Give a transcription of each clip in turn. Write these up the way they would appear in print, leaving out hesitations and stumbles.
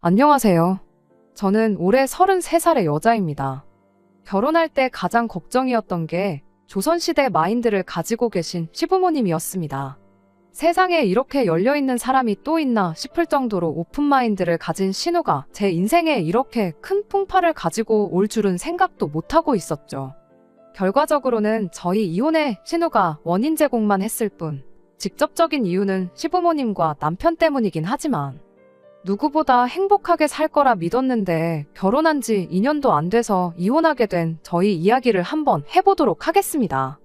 안녕하세요. 저는 올해 33살의 여자입니다. 결혼할 때 가장 걱정이었던 게 조선시대 마인드를 가지고 계신 시부모님이었습니다. 세상에 이렇게 열려있는 사람이 또 있나 싶을 정도로 오픈 마인드를 가진 신우가 제 인생에 이렇게 큰 풍파를 가지고 올 줄은 생각도 못하고 있었죠. 결과적으로는 저희 이혼에 신우가 원인 제공만 했을 뿐, 직접적인 이유는 시부모님과 남편 때문이긴 하지만 누구보다 행복하게 살 거라 믿었는데 결혼한 지 2년도 안 돼서 이혼하게 된 저희 이야기를 한번 해보도록 하겠습니다.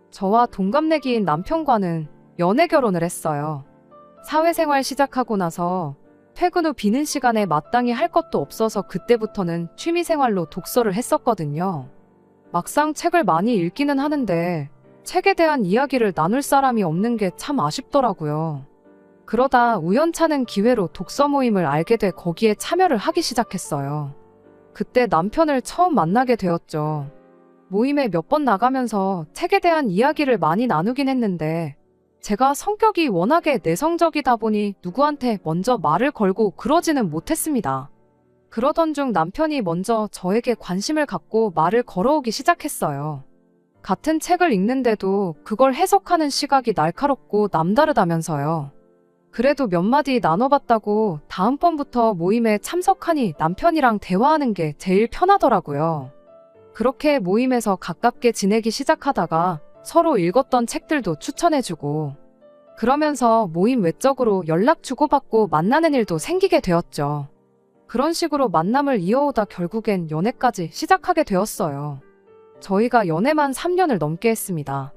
저와 동갑내기인 남편과는 연애 결혼을 했어요. 사회생활 시작하고 나서 퇴근 후 비는 시간에 마땅히 할 것도 없어서 그때부터는 취미생활로 독서를 했었거든요. 막상 책을 많이 읽기는 하는데 책에 대한 이야기를 나눌 사람이 없는 게 참 아쉽더라고요. 그러다 우연찮은 기회로 독서 모임을 알게 돼 거기에 참여를 하기 시작했어요. 그때 남편을 처음 만나게 되었죠. 모임에 몇 번 나가면서 책에 대한 이야기를 많이 나누긴 했는데 제가 성격이 워낙에 내성적이다 보니 누구한테 먼저 말을 걸고 그러지는 못했습니다. 그러던 중 남편이 먼저 저에게 관심을 갖고 말을 걸어오기 시작했어요. 같은 책을 읽는데도 그걸 해석하는 시각이 날카롭고 남다르다면서요. 그래도 몇 마디 나눠봤다고 다음번부터 모임에 참석하니 남편이랑 대화하는 게 제일 편하더라고요. 그렇게 모임에서 가깝게 지내기 시작하다가 서로 읽었던 책들도 추천해주고 그러면서 모임 외적으로 연락 주고받고 만나는 일도 생기게 되었죠. 그런 식으로 만남을 이어오다 결국엔 연애까지 시작하게 되었어요. 저희가 연애만 3년을 넘게 했습니다.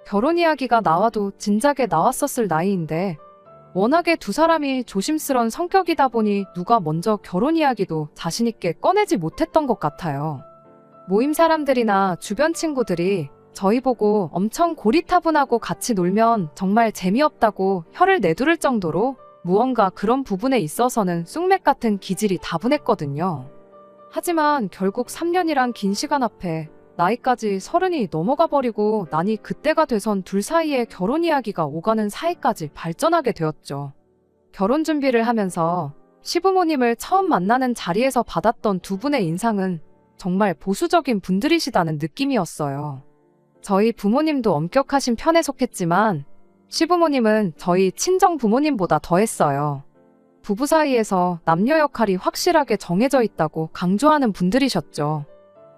결혼 이야기가 나와도 진작에 나왔었을 나이인데 워낙에 두 사람이 조심스런 성격이다 보니 누가 먼저 결혼 이야기도 자신있게 꺼내지 못했던 것 같아요. 모임 사람들이나 주변 친구들이 저희 보고 엄청 고리타분하고 같이 놀면 정말 재미없다고 혀를 내두를 정도로 무언가 그런 부분에 있어서는 쑥맥 같은 기질이 다분했거든요. 하지만 결국 3년이란 긴 시간 앞에 나이까지 30이 넘어가 버리고 나니 그때가 돼선 둘 사이에 결혼 이야기가 오가는 사이까지 발전하게 되었죠. 결혼 준비를 하면서 시부모님을 처음 만나는 자리에서 받았던 두 분의 인상은 정말 보수적인 분들이시다는 느낌이었어요. 저희 부모님도 엄격하신 편에 속했지만 시부모님은 저희 친정 부모님보다 더했어요. 부부 사이에서 남녀 역할이 확실하게 정해져 있다고 강조하는 분들이셨죠.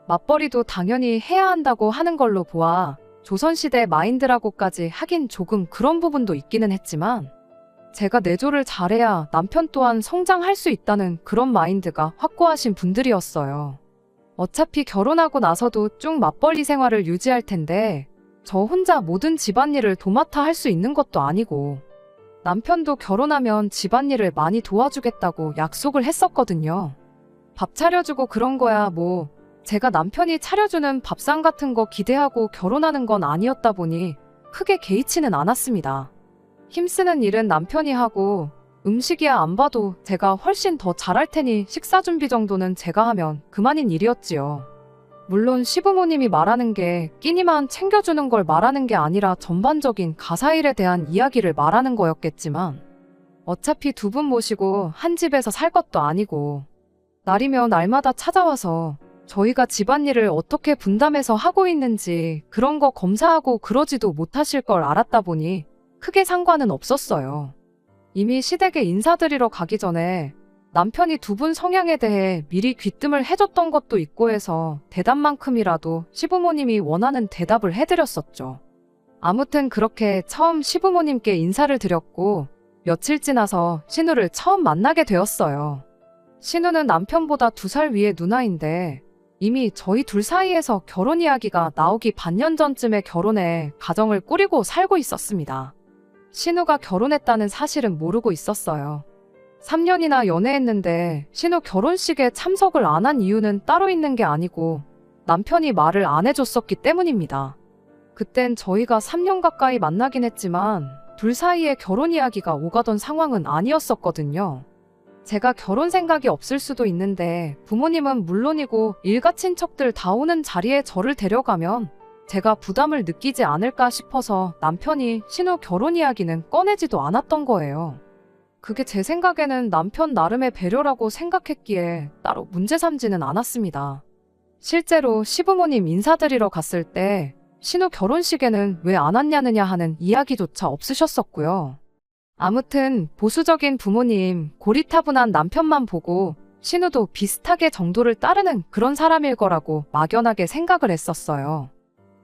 맞벌이도 당연히 해야 한다고 하는 걸로 보아 조선시대 마인드라고까지 하긴 조금 그런 부분도 있기는 했지만 제가 내조를 잘해야 남편 또한 성장할 수 있다는 그런 마인드가 확고하신 분들이었어요. 어차피 결혼하고 나서도 쭉 맞벌이 생활을 유지할 텐데 저 혼자 모든 집안일을 도맡아 할 수 있는 것도 아니고 남편도 결혼하면 집안일을 많이 도와주겠다고 약속을 했었거든요. 밥 차려주고 그런 거야 뭐 제가 남편이 차려주는 밥상 같은 거 기대하고 결혼하는 건 아니었다 보니 크게 개의치는 않았습니다. 힘쓰는 일은 남편이 하고 음식이야 안 봐도 제가 훨씬 더 잘할 테니 식사 준비 정도는 제가 하면 그만인 일이었지요. 물론 시부모님이 말하는 게 끼니만 챙겨주는 걸 말하는 게 아니라 전반적인 가사일에 대한 이야기를 말하는 거였겠지만 어차피 두 분 모시고 한 집에서 살 것도 아니고 날이면 날마다 찾아와서 저희가 집안일을 어떻게 분담해서 하고 있는지 그런 거 검사하고 그러지도 못하실 걸 알았다 보니 크게 상관은 없었어요. 이미 시댁에 인사드리러 가기 전에 남편이 두 분 성향에 대해 미리 귀뜸을 해줬던 것도 있고 해서 대답만큼이라도 시부모님이 원하는 대답을 해드렸었죠. 아무튼 그렇게 처음 시부모님께 인사를 드렸고 며칠 지나서 신우를 처음 만나게 되었어요. 신우는 남편보다 2살 위의 누나인데 이미 저희 둘 사이에서 결혼 이야기가 나오기 반년 전쯤에 결혼해 가정을 꾸리고 살고 있었습니다. 신우가 결혼했다는 사실은 모르고 있었어요. 3년이나 연애했는데 신우 결혼식에 참석을 안 한 이유는 따로 있는 게 아니고 남편이 말을 안 해줬었기 때문입니다. 그땐 저희가 3년 가까이 만나긴 했지만 둘 사이에 결혼 이야기가 오가던 상황은 아니었었거든요. 제가 결혼 생각이 없을 수도 있는데 부모님은 물론이고 일가 친척들 다 오는 자리에 저를 데려가면 제가 부담을 느끼지 않을까 싶어서 남편이 신우 결혼 이야기는 꺼내지도 않았던 거예요. 그게 제 생각에는 남편 나름의 배려라고 생각했기에 따로 문제 삼지는 않았습니다. 실제로 시부모님 인사드리러 갔을 때 신우 결혼식에는 왜 안 왔냐느냐 하는 이야기조차 없으셨었고요. 아무튼 보수적인 부모님, 고리타분한 남편만 보고 신우도 비슷하게 정도를 따르는 그런 사람일 거라고 막연하게 생각을 했었어요.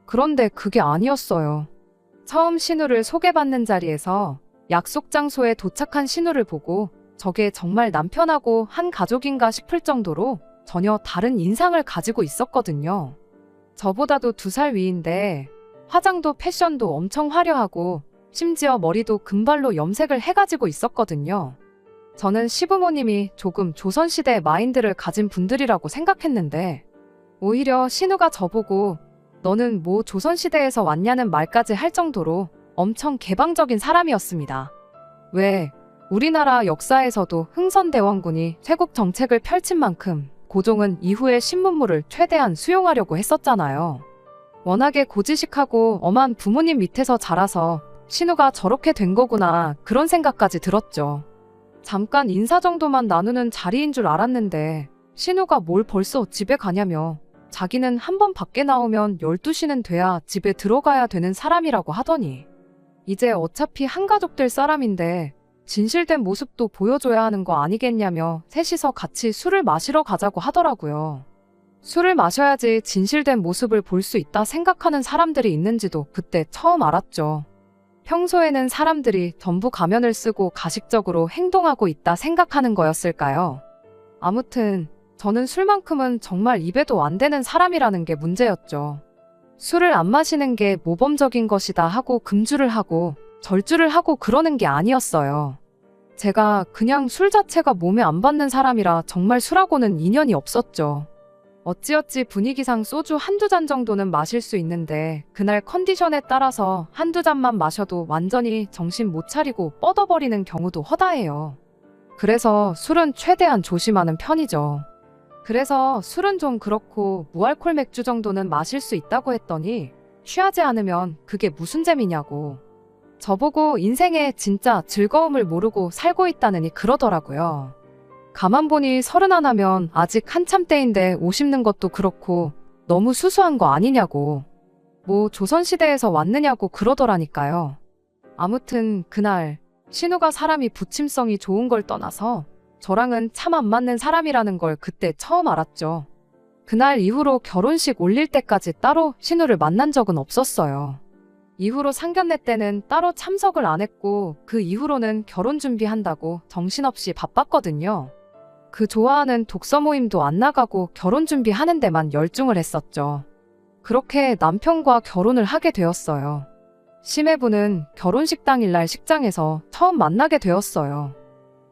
그런데 그게 아니었어요. 처음 신우를 소개받는 자리에서 약속 장소에 도착한 신우를 보고 저게 정말 남편하고 한 가족인가 싶을 정도로 전혀 다른 인상을 가지고 있었거든요. 저보다도 2살 위인데 화장도 패션도 엄청 화려하고 심지어 머리도 금발로 염색을 해가지고 있었거든요. 저는 시부모님이 조금 조선시대 마인드를 가진 분들이라고 생각했는데 오히려 신우가 저보고 너는 뭐 조선시대에서 왔냐는 말까지 할 정도로 엄청 개방적인 사람이었습니다. 왜? 우리나라 역사에서도 흥선대원군이 쇄국 정책을 펼친 만큼 고종은 이후에 신문물을 최대한 수용하려고 했었잖아요. 워낙에 고지식하고 엄한 부모님 밑에서 자라서 신우가 저렇게 된 거구나 그런 생각까지 들었죠. 잠깐 인사 정도만 나누는 자리인 줄 알았는데 신우가 뭘 벌써 집에 가냐며 자기는 한 번 밖에 나오면 12시는 돼야 집에 들어가야 되는 사람이라고 하더니 이제 어차피 한가족들 사람인데 진실된 모습도 보여줘야 하는 거 아니겠냐며 셋이서 같이 술을 마시러 가자고 하더라고요. 술을 마셔야지 진실된 모습을 볼 수 있다 생각하는 사람들이 있는지도 그때 처음 알았죠. 평소에는 사람들이 전부 가면을 쓰고 가식적으로 행동하고 있다 생각하는 거였을까요? 아무튼 저는 술만큼은 정말 입에도 안 대는 사람이라는 게 문제였죠. 술을 안 마시는 게 모범적인 것이다 하고 금주를 하고 절주를 하고 그러는 게 아니었어요. 제가 그냥 술 자체가 몸에 안 받는 사람이라 정말 술하고는 인연이 없었죠. 어찌어찌 분위기상 소주 한두 잔 정도는 마실 수 있는데 그날 컨디션에 따라서 한두 잔만 마셔도 완전히 정신 못 차리고 뻗어버리는 경우도 허다해요. 그래서 술은 최대한 조심하는 편이죠. 그래서 술은 좀 그렇고 무알콜 맥주 정도는 마실 수 있다고 했더니 취하지 않으면 그게 무슨 재미냐고. 저보고 인생에 진짜 즐거움을 모르고 살고 있다느니 그러더라고요. 가만 보니 31면 아직 한참 때인데 50는 것도 그렇고 너무 수수한 거 아니냐고. 뭐 조선시대에서 왔느냐고 그러더라니까요. 아무튼 그날 신우가 사람이 부침성이 좋은 걸 떠나서 저랑은 참 안 맞는 사람이라는 걸 그때 처음 알았죠. 그날 이후로 결혼식 올릴 때까지 따로 신우를 만난 적은 없었어요. 이후로 상견례 때는 따로 참석을 안 했고 그 이후로는 결혼 준비한다고 정신없이 바빴거든요. 그 좋아하는 독서 모임도 안 나가고 결혼 준비하는 데만 열중을 했었죠. 그렇게 남편과 결혼을 하게 되었어요. 심해부는 결혼식 당일날 식장에서 처음 만나게 되었어요.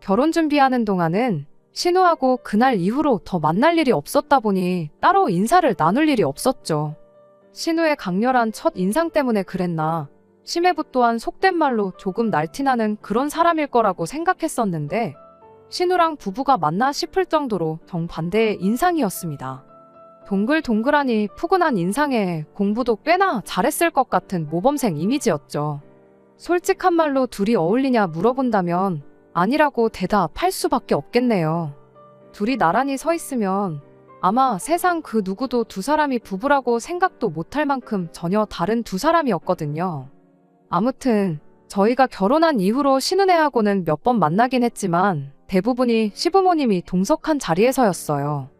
결혼 준비하는 동안은 신우하고 그날 이후로 더 만날 일이 없었다 보니 따로 인사를 나눌 일이 없었죠. 신우의 강렬한 첫 인상 때문에 그랬나 심해부 또한 속된 말로 조금 날티나는 그런 사람일 거라고 생각했었는데 신우랑 부부가 맞나 싶을 정도로 정반대의 인상이었습니다. 동글동글하니 푸근한 인상에 공부도 꽤나 잘했을 것 같은 모범생 이미지였죠. 솔직한 말로 둘이 어울리냐 물어본다면 아니라고 대답할 수밖에 없겠네요. 둘이 나란히 서 있으면 아마 세상 그 누구도 두 사람이 부부라고 생각도 못할 만큼 전혀 다른 두 사람이었거든요. 아무튼 저희가 결혼한 이후로 신은혜하고는 몇 번 만나긴 했지만 대부분이 시부모님이 동석한 자리에서였어요.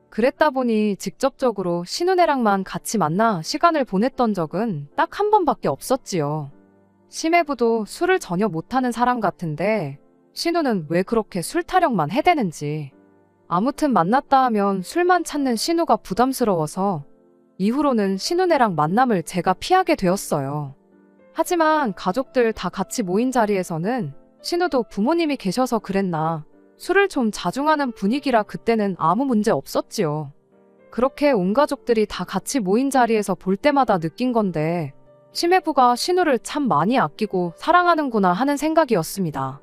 그랬다 보니 직접적으로 신은혜랑만 같이 만나 시간을 보냈던 적은 딱 한 번밖에 없었지요. 심해부도 술을 전혀 못하는 사람 같은데 신우는 왜 그렇게 술 타령만 해대는지. 아무튼 만났다 하면 술만 찾는 신우가 부담스러워서 이후로는 신은혜랑 만남을 제가 피하게 되었어요. 하지만 가족들 다 같이 모인 자리에서는 신우도 부모님이 계셔서 그랬나 술을 좀 자중하는 분위기라 그때는 아무 문제 없었지요. 그렇게 온 가족들이 다 같이 모인 자리에서 볼 때마다 느낀 건데 심해부가 신우를 참 많이 아끼고 사랑하는구나 하는 생각이었습니다.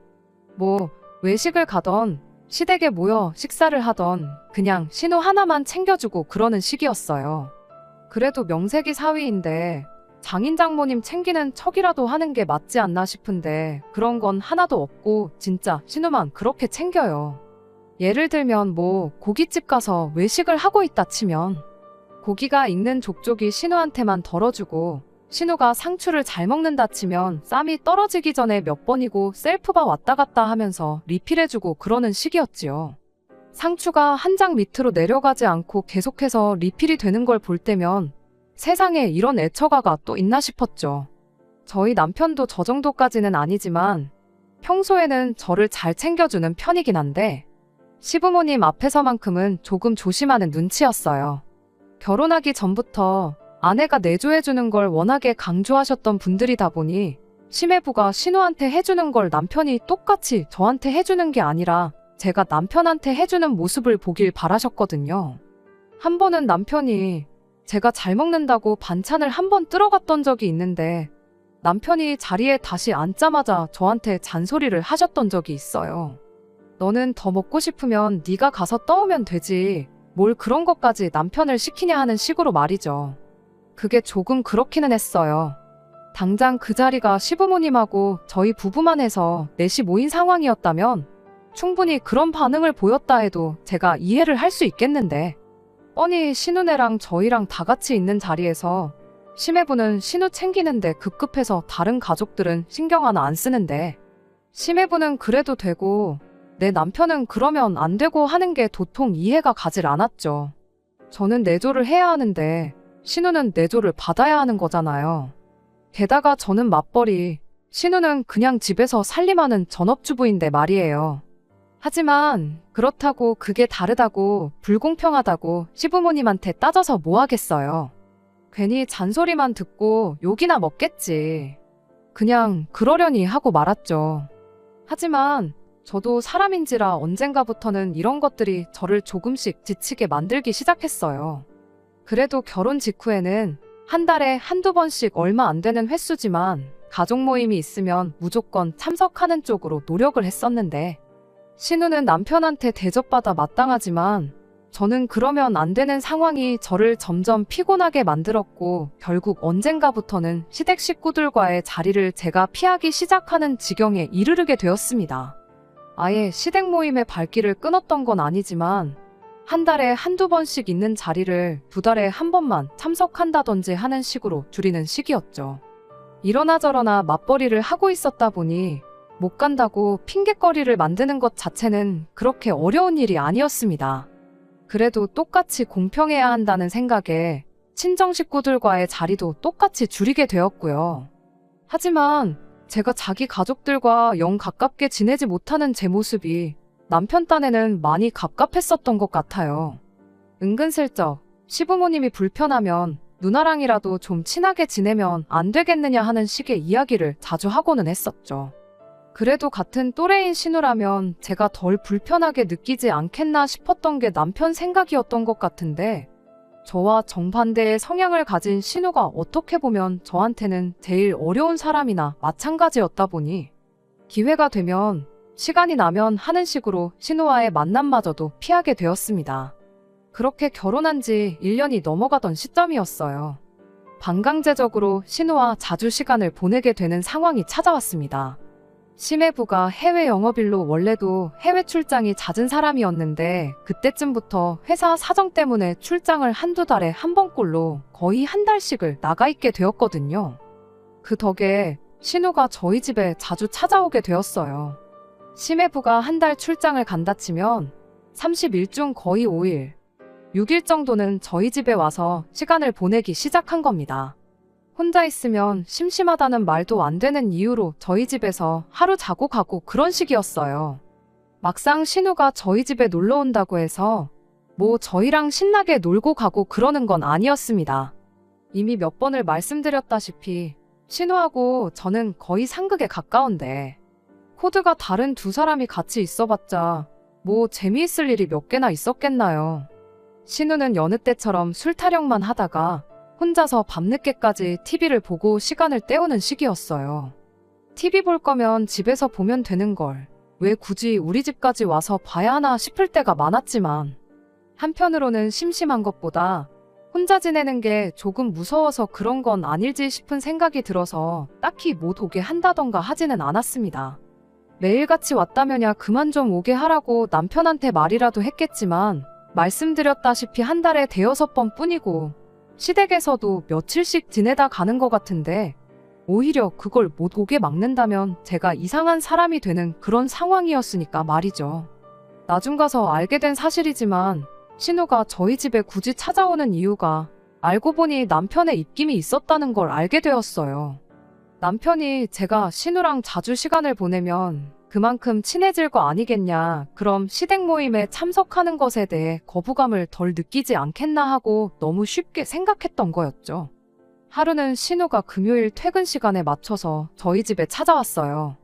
뭐 외식을 가던 시댁에 모여 식사를 하던 그냥 신우 하나만 챙겨주고 그러는 시기였어요. 그래도 명색이 사위인데 장인 장모님 챙기는 척이라도 하는 게 맞지 않나 싶은데 그런 건 하나도 없고 진짜 신우만 그렇게 챙겨요. 예를 들면 뭐 고깃집 가서 외식을 하고 있다 치면 고기가 익는 족족이 신우한테만 덜어주고 신우가 상추를 잘 먹는다 치면 쌈이 떨어지기 전에 몇 번이고 셀프바 왔다 갔다 하면서 리필해주고 그러는 식이었지요. 상추가 한 장 밑으로 내려가지 않고 계속해서 리필이 되는 걸 볼 때면 세상에 이런 애처가가 또 있나 싶었죠. 저희 남편도 저 정도까지는 아니지만 평소에는 저를 잘 챙겨주는 편이긴 한데 시부모님 앞에서만큼은 조금 조심하는 눈치였어요. 결혼하기 전부터 아내가 내조해주는 걸 워낙에 강조하셨던 분들이다 보니 시매부가 신우한테 해주는 걸 남편이 똑같이 저한테 해주는 게 아니라 제가 남편한테 해주는 모습을 보길 바라셨거든요. 한 번은 남편이 제가 잘 먹는다고 반찬을 한 번 들어갔던 적이 있는데 남편이 자리에 다시 앉자마자 저한테 잔소리를 하셨던 적이 있어요. 너는 더 먹고 싶으면 네가 가서 떠오면 되지. 뭘 그런 것까지 남편을 시키냐 하는 식으로 말이죠. 그게 조금 그렇기는 했어요. 당장 그 자리가 시부모님하고 저희 부부만 해서 넷이 모인 상황이었다면 충분히 그런 반응을 보였다 해도 제가 이해를 할 수 있겠는데 뻔히 신우네랑 저희랑 다 같이 있는 자리에서 시매부는 신우 챙기는데 급급해서 다른 가족들은 신경 하나 안 쓰는데 시매부는 그래도 되고 내 남편은 그러면 안 되고 하는 게 도통 이해가 가질 않았죠. 저는 내조를 해야 하는데 신우는 내조를 받아야 하는 거잖아요. 게다가 저는 맞벌이, 신우는 그냥 집에서 살림하는 전업주부인데 말이에요. 하지만 그렇다고 그게 다르다고 불공평하다고 시부모님한테 따져서 뭐 하겠어요. 괜히 잔소리만 듣고 욕이나 먹겠지. 그냥 그러려니 하고 말았죠. 하지만 저도 사람인지라 언젠가부터는 이런 것들이 저를 조금씩 지치게 만들기 시작했어요. 그래도 결혼 직후에는 한 달에 한두 번씩 얼마 안 되는 횟수지만 가족 모임이 있으면 무조건 참석하는 쪽으로 노력을 했었는데 신우는 남편한테 대접받아 마땅하지만 저는 그러면 안 되는 상황이 저를 점점 피곤하게 만들었고 결국 언젠가부터는 시댁 식구들과의 자리를 제가 피하기 시작하는 지경에 이르르게 되었습니다. 아예 시댁 모임의 발길을 끊었던 건 아니지만 한 달에 한두 번씩 있는 자리를 두 달에 한 번만 참석한다든지 하는 식으로 줄이는 시기였죠. 이러나 저러나 맞벌이를 하고 있었다 보니 못 간다고 핑곗거리를 만드는 것 자체는 그렇게 어려운 일이 아니었습니다. 그래도 똑같이 공평해야 한다는 생각에 친정 식구들과의 자리도 똑같이 줄이게 되었고요. 하지만 제가 자기 가족들과 영 가깝게 지내지 못하는 제 모습이 남편 딴에는 많이 갑갑했었던 것 같아요. 은근슬쩍 시부모님이 불편하면 누나랑이라도 좀 친하게 지내면 안 되겠느냐 하는 식의 이야기를 자주 하고는 했었죠. 그래도 같은 또래인 신우라면 제가 덜 불편하게 느끼지 않겠나 싶었던 게 남편 생각이었던 것 같은데 저와 정반대의 성향을 가진 신우가 어떻게 보면 저한테는 제일 어려운 사람이나 마찬가지였다 보니 기회가 되면 시간이 나면 하는 식으로 신우와의 만남마저도 피하게 되었습니다. 그렇게 결혼한 지 1년이 넘어가던 시점이었어요. 반강제적으로 신우와 자주 시간을 보내게 되는 상황이 찾아왔습니다. 시매부가 해외 영업일로 원래도 해외 출장이 잦은 사람이었는데 그때쯤부터 회사 사정 때문에 출장을 한두 달에 한 번꼴로 거의 한 달씩을 나가 있게 되었거든요. 그 덕에 신우가 저희 집에 자주 찾아오게 되었어요. 시매부가 한 달 출장을 간다 치면 30일 중 거의 5일, 6일 정도는 저희 집에 와서 시간을 보내기 시작한 겁니다. 혼자 있으면 심심하다는 말도 안 되는 이유로 저희 집에서 하루 자고 가고 그런 식이었어요. 막상 신우가 저희 집에 놀러 온다고 해서 뭐 저희랑 신나게 놀고 가고 그러는 건 아니었습니다. 이미 몇 번을 말씀드렸다시피 신우하고 저는 거의 상극에 가까운데 코드가 다른 두 사람이 같이 있어봤자 뭐 재미있을 일이 몇 개나 있었겠나요. 신우는 여느 때처럼 술 타령만 하다가 혼자서 밤늦게까지 TV를 보고 시간을 때우는 시기였어요. TV 볼 거면 집에서 보면 되는 걸 왜 굳이 우리 집까지 와서 봐야 하나 싶을 때가 많았지만 한편으로는 심심한 것보다 혼자 지내는 게 조금 무서워서 그런 건 아닐지 싶은 생각이 들어서 딱히 못 오게 한다던가 하지는 않았습니다. 매일같이 왔다면야 그만 좀 오게 하라고 남편한테 말이라도 했겠지만 말씀드렸다시피 한 달에 대여섯 번 뿐이고 시댁에서도 며칠씩 지내다 가는 것 같은데 오히려 그걸 못 오게 막는다면 제가 이상한 사람이 되는 그런 상황이었으니까 말이죠. 나중 가서 알게 된 사실이지만 신우가 저희 집에 굳이 찾아오는 이유가 알고 보니 남편의 입김이 있었다는 걸 알게 되었어요. 남편이 제가 신우랑 자주 시간을 보내면 그만큼 친해질 거 아니겠냐, 그럼 시댁 모임에 참석하는 것에 대해 거부감을 덜 느끼지 않겠나 하고 너무 쉽게 생각했던 거였죠. 하루는 신우가 금요일 퇴근 시간에 맞춰서 저희 집에 찾아왔어요.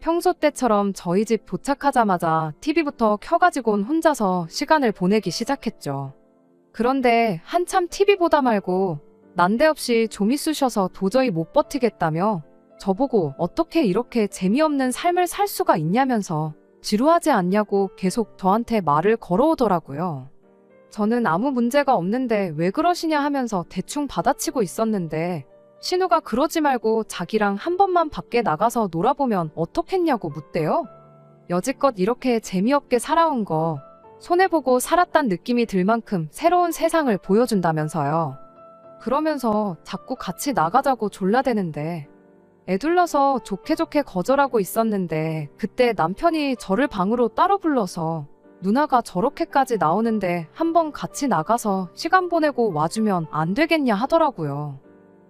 평소 때처럼 저희 집 도착하자마자 TV부터 켜가지고는 혼자서 시간을 보내기 시작했죠. 그런데 한참 TV 보다 말고 난데없이 좀 있으셔서 도저히 못 버티겠다며 저보고 어떻게 이렇게 재미없는 삶을 살 수가 있냐면서 지루하지 않냐고 계속 저한테 말을 걸어오더라고요. 저는 아무 문제가 없는데 왜 그러시냐 하면서 대충 받아치고 있었는데 신우가 그러지 말고 자기랑 한 번만 밖에 나가서 놀아보면 어떻겠냐고 묻대요. 여지껏 이렇게 재미없게 살아온 거 손해보고 살았단 느낌이 들 만큼 새로운 세상을 보여준다면서요. 그러면서 자꾸 같이 나가자고 졸라대는데 애둘러서 좋게 거절하고 있었는데 그때 남편이 저를 방으로 따로 불러서 누나가 저렇게까지 나오는데 한번 같이 나가서 시간 보내고 와주면 안 되겠냐 하더라고요.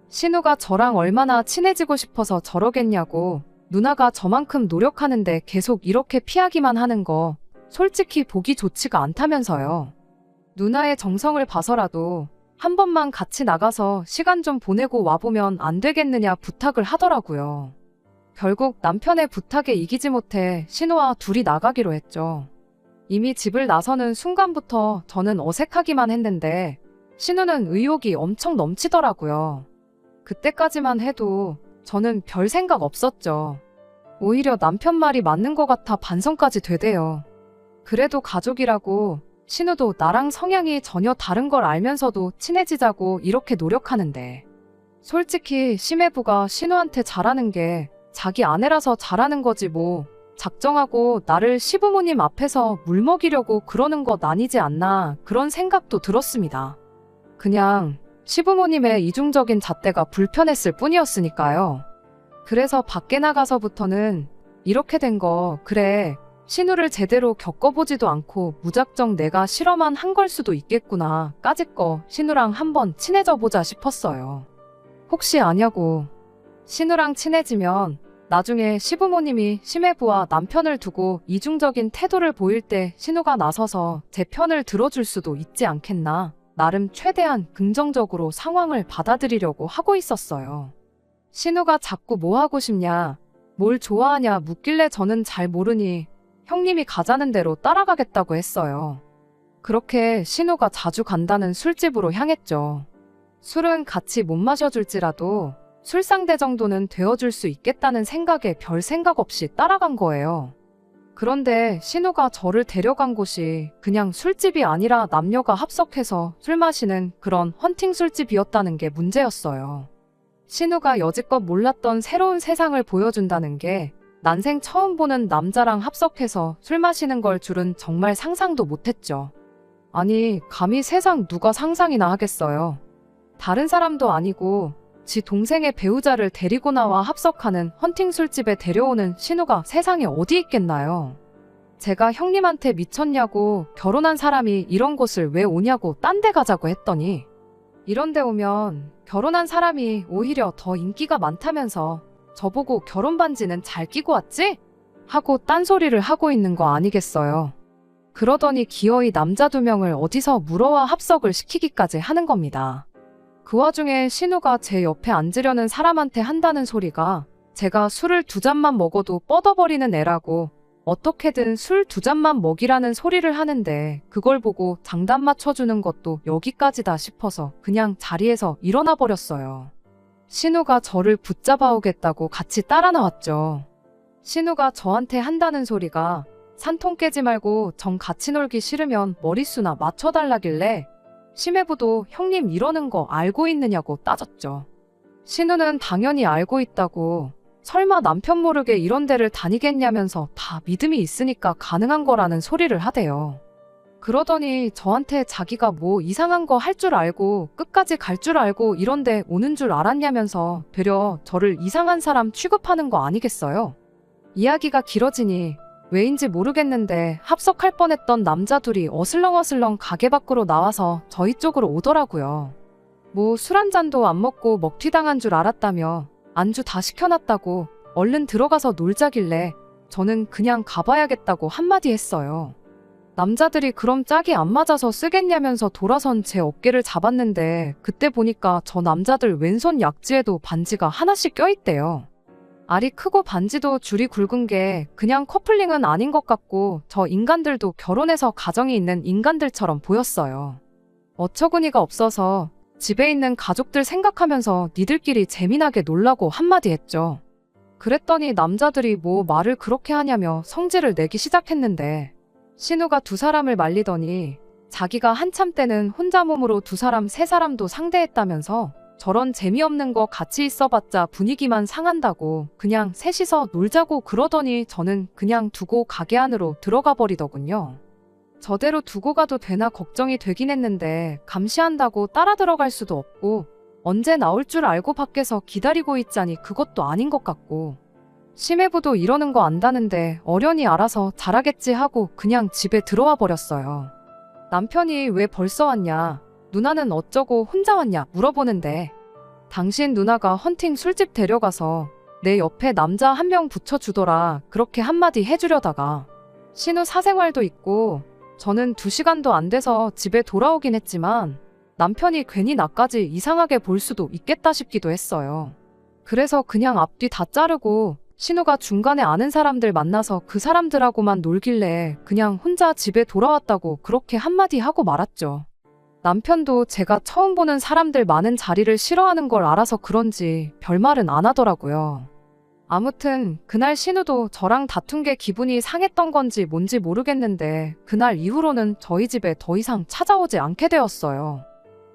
신우가 저랑 얼마나 친해지고 싶어서 저러겠냐고, 누나가 저만큼 노력하는데 계속 이렇게 피하기만 하는 거 솔직히 보기 좋지가 않다면서요. 누나의 정성을 봐서라도 한 번만 같이 나가서 시간 좀 보내고 와보면 안 되겠느냐 부탁을 하더라고요. 결국 남편의 부탁에 이기지 못해 신우와 둘이 나가기로 했죠. 이미 집을 나서는 순간부터 저는 어색하기만 했는데 신우는 의욕이 엄청 넘치더라고요. 그때까지만 해도 저는 별 생각 없었죠. 오히려 남편 말이 맞는 것 같아 반성까지 되대요. 그래도 가족이라고 신우도 나랑 성향이 전혀 다른 걸 알면서도 친해지자고 이렇게 노력하는데 솔직히 심해부가 신우한테 잘하는 게 자기 아내라서 잘하는 거지 뭐 작정하고 나를 시부모님 앞에서 물먹이려고 그러는 것 아니지 않나 그런 생각도 들었습니다. 그냥 시부모님의 이중적인 잣대가 불편했을 뿐이었으니까요. 그래서 밖에 나가서부터는 이렇게 된 거 그래 신우를 제대로 겪어보지도 않고 무작정 내가 실험만 한 걸 수도 있겠구나 까짓거 신우랑 한번 친해져보자 싶었어요. 혹시 아냐고 신우랑 친해지면 나중에 시부모님이 심해부와 남편을 두고 이중적인 태도를 보일 때 신우가 나서서 제 편을 들어줄 수도 있지 않겠나 나름 최대한 긍정적으로 상황을 받아들이려고 하고 있었어요. 신우가 자꾸 뭐 하고 싶냐, 뭘 좋아하냐 묻길래 저는 잘 모르니 형님이 가자는 대로 따라가겠다고 했어요. 그렇게 신우가 자주 간다는 술집으로 향했죠. 술은 같이 못 마셔줄지라도 술상대 정도는 되어줄 수 있겠다는 생각에 별 생각 없이 따라간 거예요. 그런데 신우가 저를 데려간 곳이 그냥 술집이 아니라 남녀가 합석해서 술 마시는 그런 헌팅 술집이었다는 게 문제였어요. 신우가 여지껏 몰랐던 새로운 세상을 보여준다는 게 난생 처음 보는 남자랑 합석해서 술 마시는 걸 줄은 정말 상상도 못했죠. 아니, 감히 세상 누가 상상이나 하겠어요. 다른 사람도 아니고 지 동생의 배우자를 데리고 나와 합석하는 헌팅 술집에 데려오는 신우가 세상에 어디 있겠나요? 제가 형님한테 미쳤냐고 결혼한 사람이 이런 곳을 왜 오냐고 딴 데 가자고 했더니 이런 데 오면 결혼한 사람이 오히려 더 인기가 많다면서 저보고 결혼 반지는 잘 끼고 왔지? 하고 딴소리를 하고 있는 거 아니겠어요. 그러더니 기어이 남자 2명을 어디서 물어와 합석을 시키기까지 하는 겁니다. 그 와중에 신우가 제 옆에 앉으려는 사람한테 한다는 소리가 제가 술을 2잔만 먹어도 뻗어버리는 애라고 어떻게든 술 2잔만 먹이라는 소리를 하는데 그걸 보고 장단 맞춰주는 것도 여기까지다 싶어서 그냥 자리에서 일어나 버렸어요. 신우가 저를 붙잡아 오겠다고 같이 따라 나왔죠. 신우가 저한테 한다는 소리가 산통 깨지 말고 정 같이 놀기 싫으면 머릿수나 맞춰달라길래 심해부도 형님 이러는 거 알고 있느냐고 따졌죠. 신우는 당연히 알고 있다고, 설마 남편 모르게 이런 데를 다니겠냐면서 다 믿음이 있으니까 가능한 거라는 소리를 하대요. 그러더니 저한테 자기가 뭐 이상한 거 할 줄 알고 끝까지 갈 줄 알고 이런데 오는 줄 알았냐면서 되려 저를 이상한 사람 취급하는 거 아니겠어요? 이야기가 길어지니 왜인지 모르겠는데 합석할 뻔했던 남자 둘이 어슬렁어슬렁 가게 밖으로 나와서 저희 쪽으로 오더라고요. 뭐 술 한 잔도 안 먹고 먹튀당한 줄 알았다며 안주 다 시켜놨다고 얼른 들어가서 놀자길래 저는 그냥 가봐야겠다고 한마디 했어요. 남자들이 그럼 짝이 안 맞아서 쓰겠냐면서 돌아선 제 어깨를 잡았는데 그때 보니까 저 남자들 왼손 약지에도 반지가 하나씩 껴있대요. 알이 크고 반지도 줄이 굵은 게 그냥 커플링은 아닌 것 같고 저 인간들도 결혼해서 가정이 있는 인간들처럼 보였어요. 어처구니가 없어서 집에 있는 가족들 생각하면서 니들끼리 재미나게 놀라고 한마디 했죠. 그랬더니 남자들이 뭐 말을 그렇게 하냐며 성질을 내기 시작했는데 신우가 두 사람을 말리더니 자기가 한참 때는 혼자 몸으로 두 사람 세 사람도 상대했다면서 저런 재미없는 거 같이 있어봤자 분위기만 상한다고 그냥 셋이서 놀자고 그러더니 저는 그냥 두고 가게 안으로 들어가 버리더군요. 저대로 두고 가도 되나 걱정이 되긴 했는데 감시한다고 따라 들어갈 수도 없고 언제 나올 줄 알고 밖에서 기다리고 있자니 그것도 아닌 것 같고 심해부도 이러는 거 안다는데 어련히 알아서 잘하겠지 하고 그냥 집에 들어와 버렸어요. 남편이 왜 벌써 왔냐, 누나는 어쩌고 혼자 왔냐 물어보는데 당신 누나가 헌팅 술집 데려가서 내 옆에 남자 한 명 붙여주더라 그렇게 한마디 해주려다가 신우 사생활도 있고 저는 2시간도 안 돼서 집에 돌아오긴 했지만 남편이 괜히 나까지 이상하게 볼 수도 있겠다 싶기도 했어요. 그래서 그냥 앞뒤 다 자르고 신우가 중간에 아는 사람들 만나서 그 사람들하고만 놀길래 그냥 혼자 집에 돌아왔다고 그렇게 한마디 하고 말았죠. 남편도 제가 처음 보는 사람들 많은 자리를 싫어하는 걸 알아서 그런지 별말은 안 하더라고요. 아무튼 그날 신우도 저랑 다툰 게 기분이 상했던 건지 뭔지 모르겠는데 그날 이후로는 저희 집에 더 이상 찾아오지 않게 되었어요.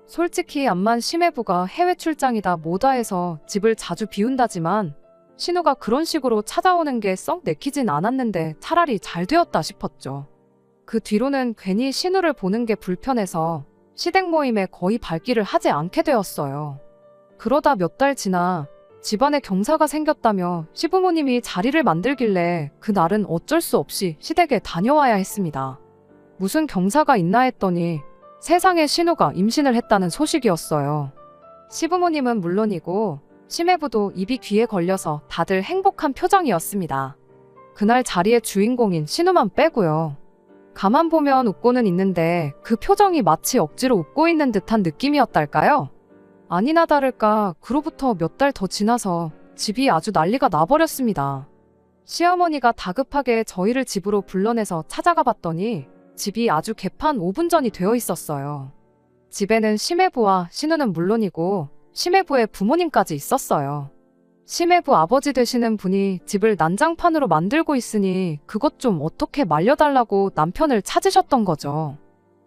솔직히 암만 심해부가 해외 출장이다 뭐다 해서 집을 자주 비운다지만 신우가 그런 식으로 찾아오는 게 썩 내키진 않았는데 차라리 잘 되었다 싶었죠. 그 뒤로는 괜히 신우를 보는 게 불편해서 시댁 모임에 거의 발길을 하지 않게 되었어요. 그러다 몇 달 지나 집안에 경사가 생겼다며 시부모님이 자리를 만들길래 그날은 어쩔 수 없이 시댁에 다녀와야 했습니다. 무슨 경사가 있나 했더니 세상에 신우가 임신을 했다는 소식이었어요. 시부모님은 물론이고 심해부도 입이 귀에 걸려서 다들 행복한 표정이었습니다. 그날 자리의 주인공인 신우만 빼고요. 가만 보면 웃고는 있는데 그 표정이 마치 억지로 웃고 있는 듯한 느낌이었달까요? 아니나 다를까 그로부터 몇 달 더 지나서 집이 아주 난리가 나버렸습니다. 시어머니가 다급하게 저희를 집으로 불러내서 찾아가 봤더니 집이 아주 개판 5분 전이 되어 있었어요. 집에는 심해부와 신우는 물론이고 심해부의 부모님까지 있었어요. 심해부 아버지 되시는 분이 집을 난장판으로 만들고 있으니 그것 좀 어떻게 말려달라고 남편을 찾으셨던 거죠.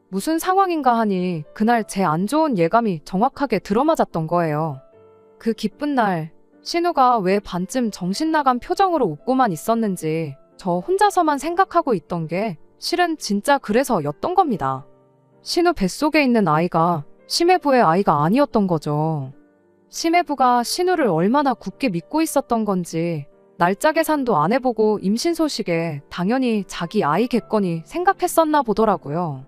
무슨 상황인가 하니 그날 제 안 좋은 예감이 정확하게 들어맞았던 거예요. 그 기쁜 날 신우가 왜 반쯤 정신 나간 표정으로 웃고만 있었는지 저 혼자서만 생각하고 있던 게 실은 진짜 그래서였던 겁니다. 신우 뱃속에 있는 아이가 심해부의 아이가 아니었던 거죠. 심해부가 신우를 얼마나 굳게 믿고 있었던 건지 날짜 계산도 안 해보고 임신 소식에 당연히 자기 아이겠거니 생각했었나 보더라고요.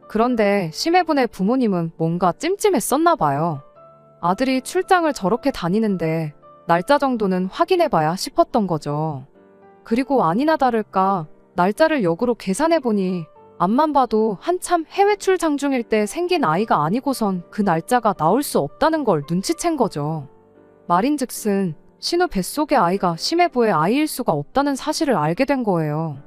그런데 심해분의 부모님은 뭔가 찜찜했었나 봐요. 아들이 출장을 저렇게 다니는데 날짜 정도는 확인해봐야 싶었던 거죠. 그리고 아니나 다를까 날짜를 역으로 계산해보니 앞만 봐도 한참 해외 출장 중일 때 생긴 아이가 아니고선 그 날짜가 나올 수 없다는 걸 눈치챈 거죠. 말인즉슨 신우 뱃속의 아이가 심해부의 아이일 수가 없다는 사실을 알게 된 거예요.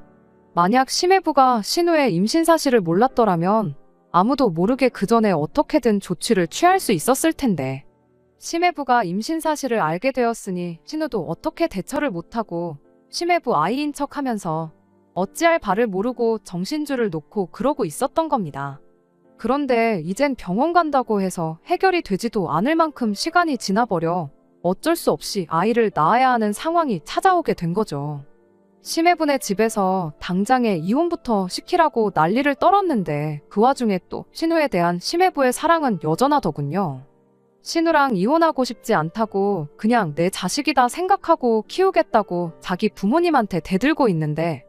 만약 심해부가 신우의 임신 사실을 몰랐더라면 아무도 모르게 그 전에 어떻게든 조치를 취할 수 있었을 텐데 심해부가 임신 사실을 알게 되었으니 신우도 어떻게 대처를 못하고 심해부 아이인 척하면서 어찌할 바를 모르고 정신줄을 놓고 그러고 있었던 겁니다. 그런데 이젠 병원 간다고 해서 해결이 되지도 않을 만큼 시간이 지나버려 어쩔 수 없이 아이를 낳아야 하는 상황이 찾아오게 된 거죠. 심해분의 집에서 당장에 이혼부터 시키라고 난리를 떨었는데 그 와중에 또 신우에 대한 심해부의 사랑은 여전하더군요. 신우랑 이혼하고 싶지 않다고 그냥 내 자식이다 생각하고 키우겠다고 자기 부모님한테 대들고 있는데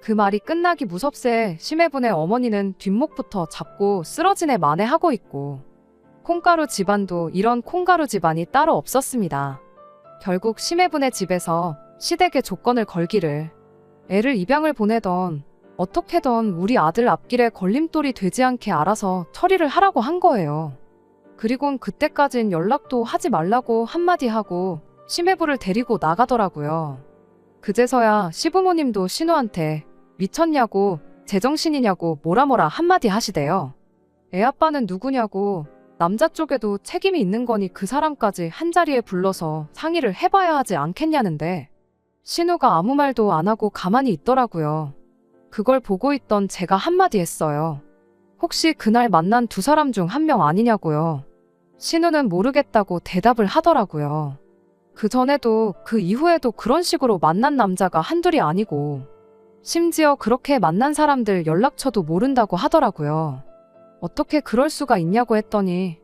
그 말이 끝나기 무섭세 심해분의 어머니는 뒷목부터 잡고 쓰러지네 만회하고 있고 콩가루 집안도 이런 콩가루 집안이 따로 없었습니다. 결국 심해분의 집에서 시댁에 조건을 걸기를 애를 입양을 보내던 어떻게든 우리 아들 앞길에 걸림돌이 되지 않게 알아서 처리를 하라고 한 거예요. 그리곤 그때까진 연락도 하지 말라고 한마디 하고 심해부를 데리고 나가더라고요. 그제서야 시부모님도 신우한테 미쳤냐고 제정신이냐고 뭐라 한마디 하시대요. 애 아빠는 누구냐고 남자 쪽에도 책임이 있는 거니 그 사람까지 한자리에 불러서 상의를 해봐야 하지 않겠냐는데 신우가 아무 말도 안 하고 가만히 있더라고요. 그걸 보고 있던 제가 한마디 했어요. 혹시 그날 만난 두 사람 중 한 명 아니냐고요. 신우는 모르겠다고 대답을 하더라고요. 그 전에도 그 이후에도 그런 식으로 만난 남자가 한둘이 아니고 심지어 그렇게 만난 사람들 연락처도 모른다고 하더라고요. 어떻게 그럴 수가 있냐고 했더니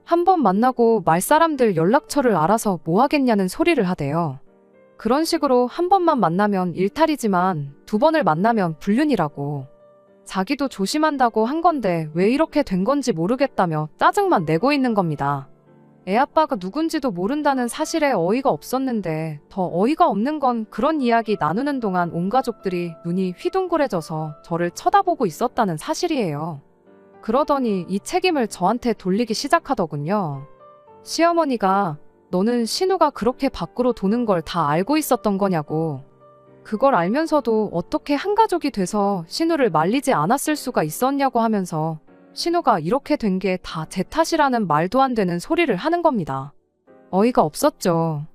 한 번 만나고 말 사람들 연락처를 알아서 뭐 하겠냐는 소리를 하대요. 그런 식으로 한 번만 만나면 일탈이지만 두 번을 만나면 불륜이라고. 자기도 조심한다고 한 건데 왜 이렇게 된 건지 모르겠다며 짜증만 내고 있는 겁니다. 애 아빠가 누군지도 모른다는 사실에 어이가 없었는데 더 어이가 없는 건 그런 이야기 나누는 동안 온 가족들이 눈이 휘둥그레져서 저를 쳐다보고 있었다는 사실이에요. 그러더니 이 책임을 저한테 돌리기 시작하더군요. 시어머니가 너는 신우가 그렇게 밖으로 도는 걸 다 알고 있었던 거냐고. 그걸 알면서도 어떻게 한 가족이 돼서 신우를 말리지 않았을 수가 있었냐고 하면서 신우가 이렇게 된 게 다 제 탓이라는 말도 안 되는 소리를 하는 겁니다. 어이가 없었죠.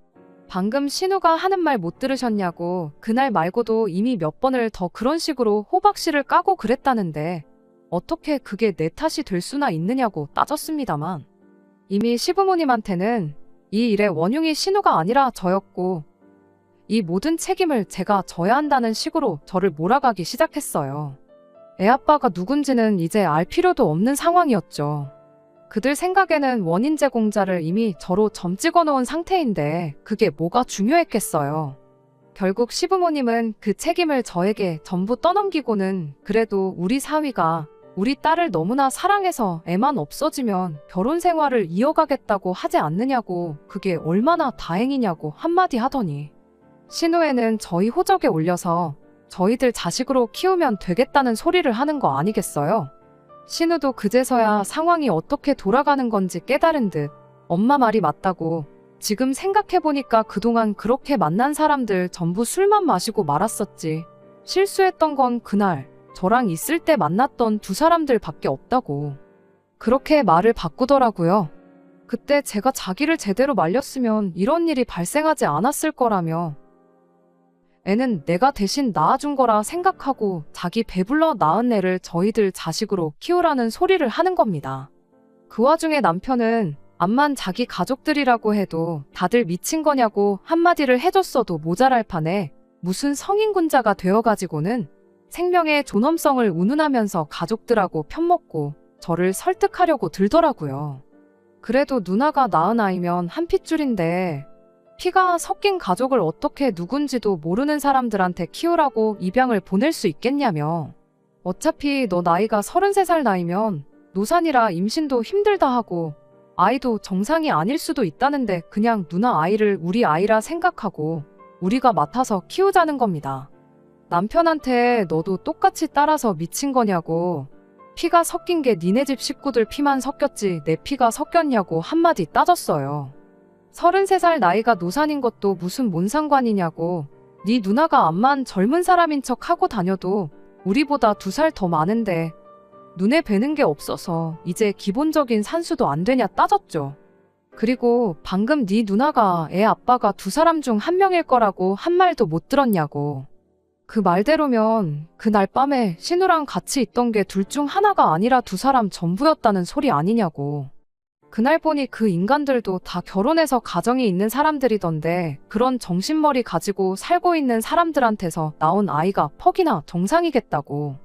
방금 신우가 하는 말 못 들으셨냐고 그날 말고도 이미 몇 번을 더 그런 식으로 호박씨를 까고 그랬다는데 어떻게 그게 내 탓이 될 수나 있느냐고 따졌습니다만 이미 시부모님한테는 이 일의 원흉이 신우가 아니라 저였고 이 모든 책임을 제가 져야 한다는 식으로 저를 몰아가기 시작했어요. 애 아빠가 누군지는 이제 알 필요도 없는 상황이었죠. 그들 생각에는 원인 제공자를 이미 저로 점 찍어놓은 상태인데 그게 뭐가 중요했겠어요. 결국 시부모님은 그 책임을 저에게 전부 떠넘기고는 그래도 우리 사위가 우리 딸을 너무나 사랑해서 애만 없어지면 결혼 생활을 이어가겠다고 하지 않느냐고 그게 얼마나 다행이냐고 한마디 하더니 신우애는 저희 호적에 올려서 저희들 자식으로 키우면 되겠다는 소리를 하는 거 아니겠어요? 신우도 그제서야 상황이 어떻게 돌아가는 건지 깨달은 듯 엄마 말이 맞다고 지금 생각해보니까 그동안 그렇게 만난 사람들 전부 술만 마시고 말았었지. 실수했던 건 그날 저랑 있을 때 만났던 두 사람들밖에 없다고. 그렇게 말을 바꾸더라고요. 그때 제가 자기를 제대로 말렸으면 이런 일이 발생하지 않았을 거라며 애는 내가 대신 낳아준 거라 생각하고 자기 배불러 낳은 애를 저희들 자식으로 키우라는 소리를 하는 겁니다. 그 와중에 남편은 암만 자기 가족들이라고 해도 다들 미친 거냐고 한마디를 해줬어도 모자랄 판에 무슨 성인군자가 되어가지고는 생명의 존엄성을 운운하면서 가족들하고 편먹고 저를 설득하려고 들더라고요. 그래도 누나가 낳은 아이면 한 핏줄인데 피가 섞인 가족을 어떻게 누군지도 모르는 사람들한테 키우라고 입양을 보낼 수 있겠냐며. 어차피 너 나이가 33살 나이면 노산이라 임신도 힘들다 하고 아이도 정상이 아닐 수도 있다는데 그냥 누나 아이를 우리 아이라 생각하고 우리가 맡아서 키우자는 겁니다. 남편한테 너도 똑같이 따라서 미친 거냐고 피가 섞인 게 니네 집 식구들 피만 섞였지 내 피가 섞였냐고 한마디 따졌어요. 33살 나이가 노산인 것도 무슨 뭔 상관이냐고 네 누나가 암만 젊은 사람인 척 하고 다녀도 우리보다 2살 더 많은데 눈에 뵈는 게 없어서 이제 기본적인 산수도 안 되냐 따졌죠. 그리고 방금 네 누나가 애 아빠가 2사람 중 1명일 거라고 한 말도 못 들었냐고. 그 말대로면 그날 밤에 신우랑 같이 있던 게 둘 중 하나가 아니라 두 사람 전부였다는 소리 아니냐고. 그날 보니 그 인간들도 다 결혼해서 가정이 있는 사람들이던데 그런 정신머리 가지고 살고 있는 사람들한테서 나온 아이가 퍽이나 정상이겠다고.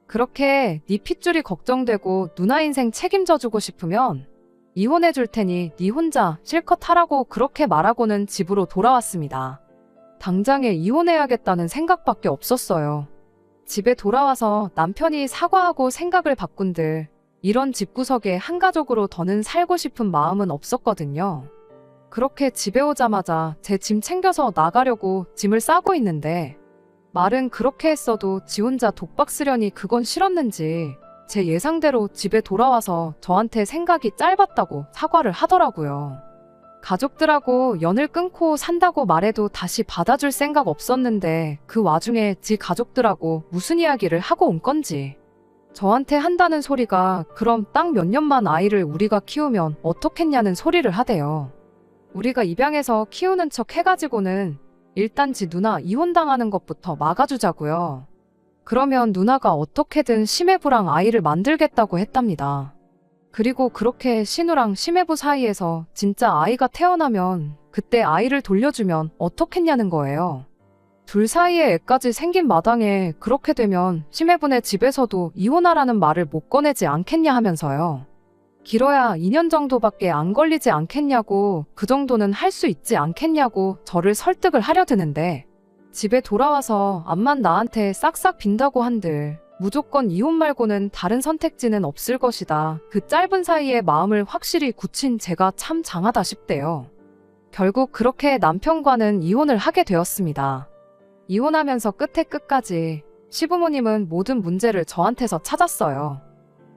그렇게 네 핏줄이 걱정되고 누나 인생 책임져주고 싶으면 이혼해줄 테니 네 혼자 실컷 하라고 그렇게 말하고는 집으로 돌아왔습니다. 당장에 이혼해야겠다는 생각밖에 없었어요. 집에 돌아와서 남편이 사과하고 생각을 바꾼들 이런 집구석에 한가족으로 더는 살고 싶은 마음은 없었거든요. 그렇게 집에 오자마자 제 짐 챙겨서 나가려고 짐을 싸고 있는데 말은 그렇게 했어도 지 혼자 독박 쓰려니 그건 싫었는지 제 예상대로 집에 돌아와서 저한테 생각이 짧았다고 사과를 하더라고요. 가족들하고 연을 끊고 산다고 말해도 다시 받아줄 생각 없었는데 그 와중에 지 가족들하고 무슨 이야기를 하고 온 건지. 저한테 한다는 소리가 그럼 딱 몇 년만 아이를 우리가 키우면 어떻겠냐는 소리를 하대요. 우리가 입양해서 키우는 척 해가지고는 일단 지 누나 이혼당하는 것부터 막아주자고요. 그러면 누나가 어떻게든 심해부랑 아이를 만들겠다고 했답니다. 그리고 그렇게 신우랑 심해부 사이에서 진짜 아이가 태어나면 그때 아이를 돌려주면 어떻겠냐는 거예요. 둘 사이에 애까지 생긴 마당에 그렇게 되면 심해부네 집에서도 이혼하라는 말을 못 꺼내지 않겠냐 하면서요. 길어야 2년 정도밖에 안 걸리지 않겠냐고 그 정도는 할 수 있지 않겠냐고 저를 설득을 하려 드는데 집에 돌아와서 암만 나한테 싹싹 빈다고 한들 무조건 이혼 말고는 다른 선택지는 없을 것이다. 그 짧은 사이에 마음을 확실히 굳힌 제가 참 장하다 싶대요. 결국 그렇게 남편과는 이혼을 하게 되었습니다. 이혼하면서 끝에 끝까지 시부모님은 모든 문제를 저한테서 찾았어요.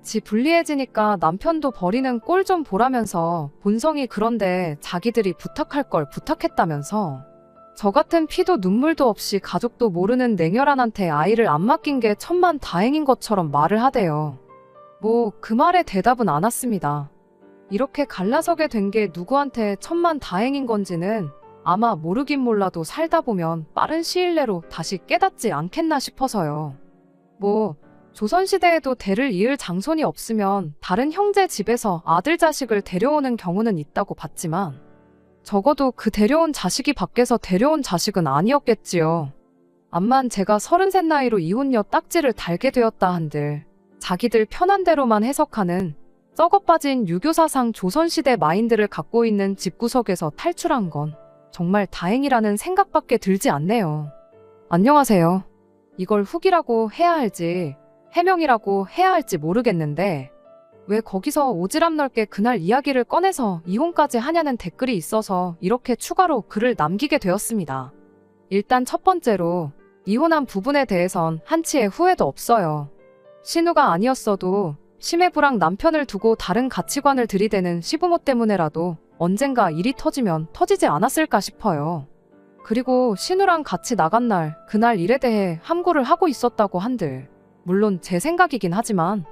지 불리해지니까 남편도 버리는 꼴 좀 보라면서 본성이 그런데 자기들이 부탁할 걸 부탁했다면서 저 같은 피도 눈물도 없이 가족도 모르는 냉혈한한테 아이를 안 맡긴 게 천만다행인 것처럼 말을 하대요. 뭐 그 말에 대답은 안 왔습니다. 이렇게 갈라서게 된 게 누구한테 천만다행인 건지는 아마 모르긴 몰라도 살다 보면 빠른 시일 내로 다시 깨닫지 않겠나 싶어서요. 뭐 조선시대에도 대를 이을 장손이 없으면 다른 형제 집에서 아들 자식을 데려오는 경우는 있다고 봤지만 적어도 그 데려온 자식이 밖에서 데려온 자식은 아니었겠지요. 암만 제가 33 나이로 이혼녀 딱지를 달게 되었다 한들 자기들 편한 대로만 해석하는 썩어빠진 유교사상 조선시대 마인드를 갖고 있는 집구석에서 탈출한 건 정말 다행이라는 생각밖에 들지 않네요. 안녕하세요. 이걸 후기라고 해야 할지 해명이라고 해야 할지 모르겠는데 왜 거기서 오지랖 넓게 그날 이야기를 꺼내서 이혼까지 하냐는 댓글이 있어서 이렇게 추가로 글을 남기게 되었습니다. 일단 첫 번째로 이혼한 부분에 대해선 한치의 후회도 없어요. 신우가 아니었어도 심해부랑 남편을 두고 다른 가치관을 들이대는 시부모 때문에라도 언젠가 일이 터지면 터지지 않았을까 싶어요. 그리고 신우랑 같이 나간 날 그날 일에 대해 함구를 하고 있었다고 한들 물론 제 생각이긴 하지만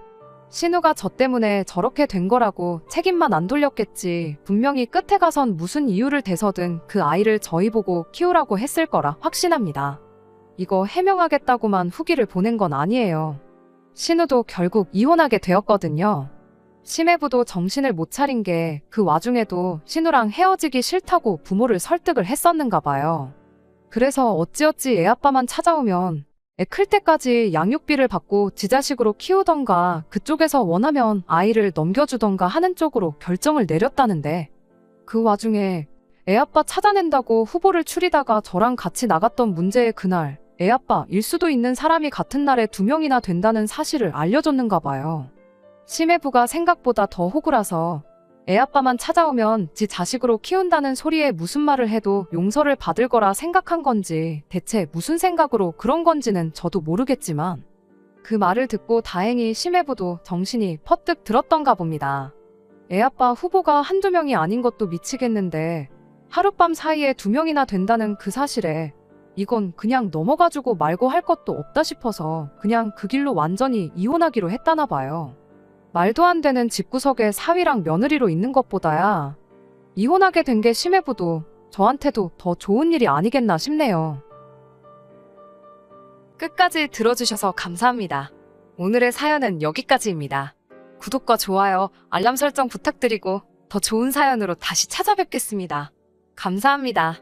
신우가 저 때문에 저렇게 된 거라고 책임만 안 돌렸겠지. 분명히 끝에 가선 무슨 이유를 대서든 그 아이를 저희 보고 키우라고 했을 거라 확신합니다. 이거 해명하겠다고만 후기를 보낸 건 아니에요. 신우도 결국 이혼하게 되었거든요. 심해부도 정신을 못 차린 게 그 와중에도 신우랑 헤어지기 싫다고 부모를 설득을 했었는가 봐요. 그래서 어찌어찌 애아빠만 찾아오면 애 클 때까지 양육비를 받고 지 자식으로 키우던가 그쪽에서 원하면 아이를 넘겨주던가 하는 쪽으로 결정을 내렸다는데 그 와중에 애아빠 찾아낸다고 후보를 추리다가 저랑 같이 나갔던 문제의 그날 애아빠일 수도 있는 사람이 같은 날에 2명이나 된다는 사실을 알려줬는가 봐요. 심해부가 생각보다 더 호구라서 애아빠만 찾아오면 지 자식으로 키운다는 소리에 무슨 말을 해도 용서를 받을 거라 생각한 건지 대체 무슨 생각으로 그런 건지는 저도 모르겠지만 그 말을 듣고 다행히 심해부도 정신이 퍼뜩 들었던가 봅니다. 애아빠 후보가 한두 명이 아닌 것도 미치겠는데 하룻밤 사이에 2명이나 된다는 그 사실에 이건 그냥 넘어가주고 말고 할 것도 없다 싶어서 그냥 그 길로 완전히 이혼하기로 했다나 봐요. 말도 안 되는 집구석에 사위랑 며느리로 있는 것보다야 이혼하게 된 게 심해부도 저한테도 더 좋은 일이 아니겠나 싶네요. 끝까지 들어주셔서 감사합니다. 오늘의 사연은 여기까지입니다. 구독과 좋아요, 알람 설정 부탁드리고 더 좋은 사연으로 다시 찾아뵙겠습니다. 감사합니다.